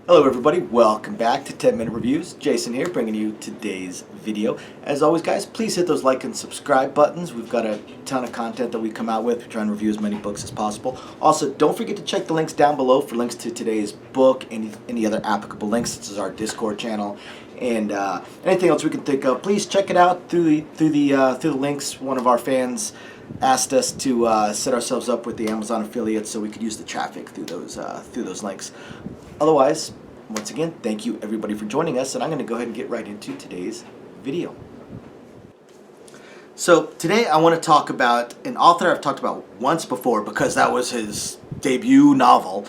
Hello everybody, welcome back to 10 Minute Reviews. Jason here bringing you today's video. As always guys, please hit those like and subscribe buttons. We've got a ton of content that we come out with. We're trying to review as many books as possible. Also, don't forget to check the links down below for links to today's book and any other applicable links. This is our Discord channel and anything else we can think of. Please check it out through the links. One of our fans asked us to set ourselves up with the Amazon affiliates so we could use the traffic through those links. Otherwise, once again, thank you everybody for joining us, and I'm going to go ahead and get right into today's video. So today I want to talk about an author I've talked about once before because that was his debut novel,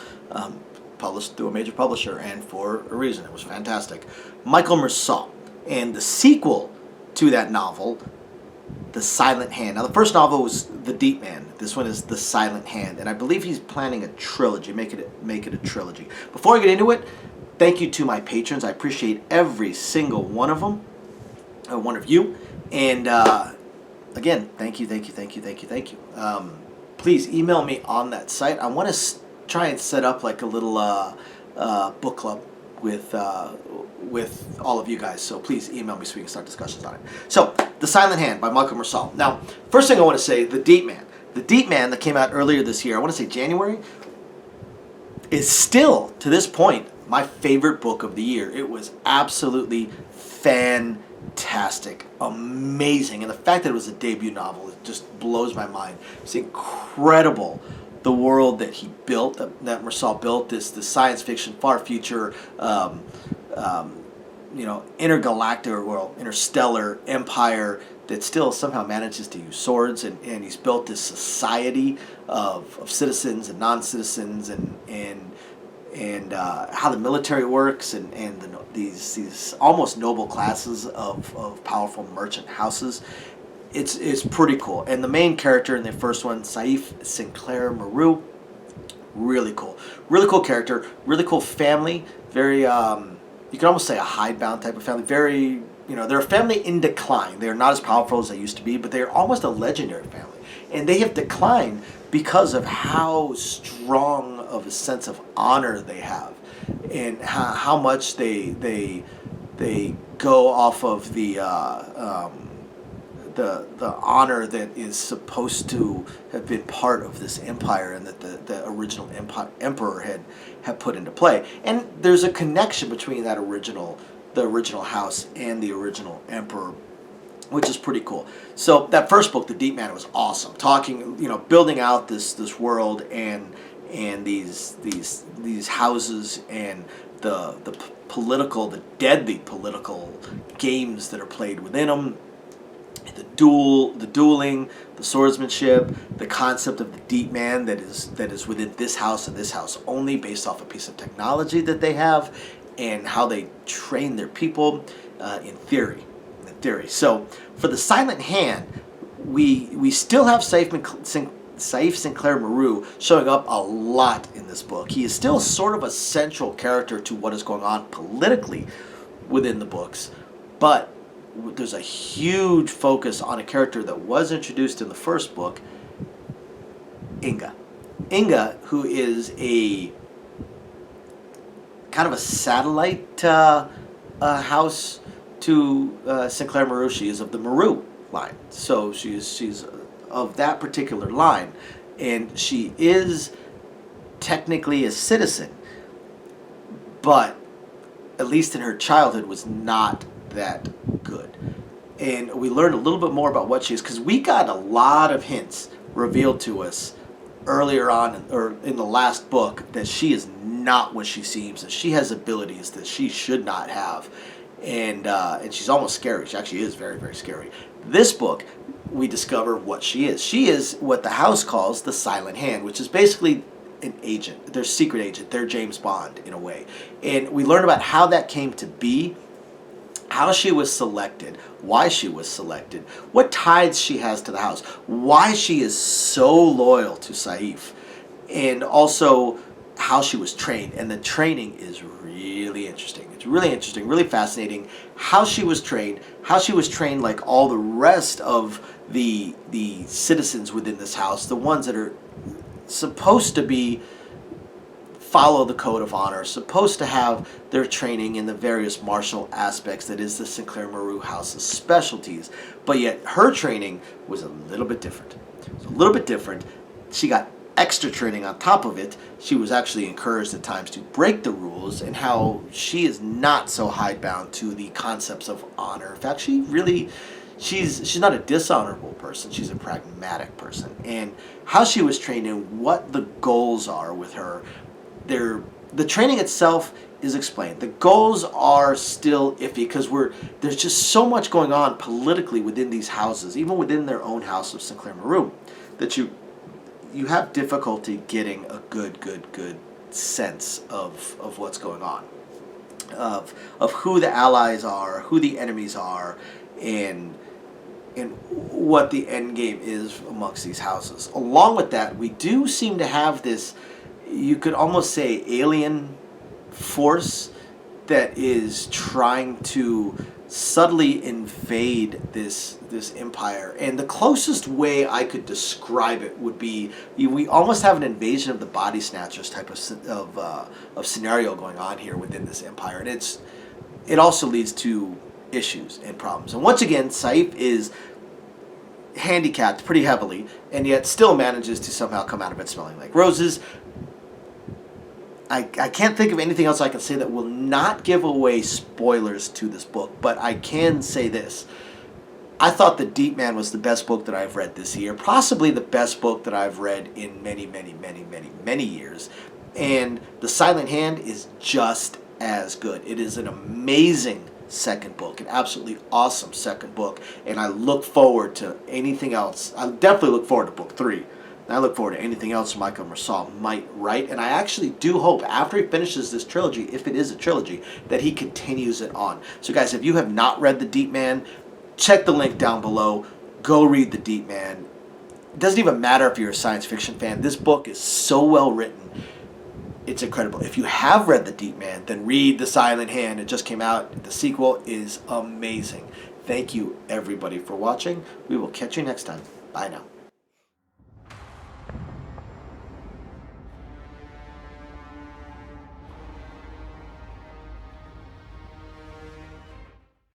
published through a major publisher, and for a reason. It was fantastic. Michael Mersault, and the sequel to that novel, The Silent Hand. Now the first novel was The Deep Man. This one is The Silent Hand, and I believe he's planning a trilogy, make it a trilogy. Before I get into it, thank you to my patrons. I appreciate every single one of them, one of you, and again, thank you. Please email me on that site. I want to try and set up like a little book club with all of you guys, so please email me so we can start discussions on it. So, The Silent Hand by Michael Mersault. Now, first thing I want to say, The Deep Man. The Deep Man that came out earlier this year, I want to say January, is still, to this point, my favorite book of the year. It was absolutely fantastic, amazing, and the fact that it was a debut novel, it just blows my mind. It's incredible. The world that he built, that Mersault built, this science fiction, far future, intergalactic or interstellar empire that still somehow manages to use swords, and he's built this society of citizens and non-citizens, and how the military works, and these almost noble classes of powerful merchant houses. It's pretty cool. And the main character in the first one, Saif Sinclair Maru, really cool character, really cool family, very you can almost say a hidebound type of family. Very, they're a family in decline. They're not as powerful as they used to be, but they're almost a legendary family, and they have declined because of how strong of a sense of honor they have, and how much they go off of the honor that is supposed to have been part of this empire, and that the original emperor had put into play. And there's a connection between the original house and the original emperor, which is pretty cool. So that first book, The Deep Man, was awesome. Talking, building out this world and these houses, and the deadly political games that are played within them. The dueling, the swordsmanship, the concept of the deep man that is within this house and this house only, based off a piece of technology that they have, and how they train their people in theory. So for The Silent Hand, we still have Saif Sinclair Maru showing up a lot in this book. He is still sort of a central character to what is going on politically within the books, but there's a huge focus on a character that was introduced in the first book, Inga. Inga, who is a kind of a satellite house to Sinclair Maru. She is of the Maru line, so she's of that particular line, and she is technically a citizen, but at least in her childhood was not that good. And we learned a little bit more about what she is, because we got a lot of hints revealed to us earlier on, or in the last book, that she is not what she seems, that she has abilities that she should not have, and she's almost scary. She actually is very, very scary. This book, we discover what she is. She is what the house calls the Silent Hand, which is basically an agent, their secret agent, their James Bond in a way. And we learn about how that came to be, how she was selected, why she was selected, what ties she has to the house, why she is so loyal to Saif, and also how she was trained. And the training is really interesting. It's really interesting, really fascinating how she was trained, like all the rest of the citizens within this house, the ones that are supposed to be follow the code of honor, supposed to have their training in the various martial aspects that is the Sinclair Maru House's specialties. But yet her training was a little bit different. It was a little bit different. She got extra training on top of it. She was actually encouraged at times to break the rules, and how she is not so hidebound to the concepts of honor. In fact, she's not a dishonorable person. She's a pragmatic person. And how she was trained and what the goals are with her, the training itself is explained. The goals are still iffy because there's just so much going on politically within these houses, even within their own house of Sinclair Maru, that you have difficulty getting a good sense of what's going on, of who the allies are, who the enemies are, and what the end game is amongst these houses. Along with that, we do seem to have this, you could almost say, alien force that is trying to subtly invade this empire. And the closest way I could describe it would be, we almost have an invasion of the body snatchers type of scenario going on here within this empire. And it also leads to issues and problems. And once again, Saif is handicapped pretty heavily, and yet still manages to somehow come out of it smelling like roses. I can't think of anything else I can say that will not give away spoilers to this book, but I can say this. I thought The Deep Man was the best book that I've read this year, possibly the best book that I've read in many years. And The Silent Hand is just as good. It is an amazing second book, an absolutely awesome second book, and I look forward to anything else. I definitely look forward to book 3. And I look forward to anything else Michael Mersault might write, and I actually do hope after he finishes this trilogy, if it is a trilogy, that he continues it on. So guys, if you have not read The Deep Man, check the link down below. Go read The Deep Man. It doesn't even matter if you're a science fiction fan. This book is so well written. It's incredible. If you have read The Deep Man, then read The Silent Hand. It just came out. The sequel is amazing. Thank you, everybody, for watching. We will catch you next time. Bye now.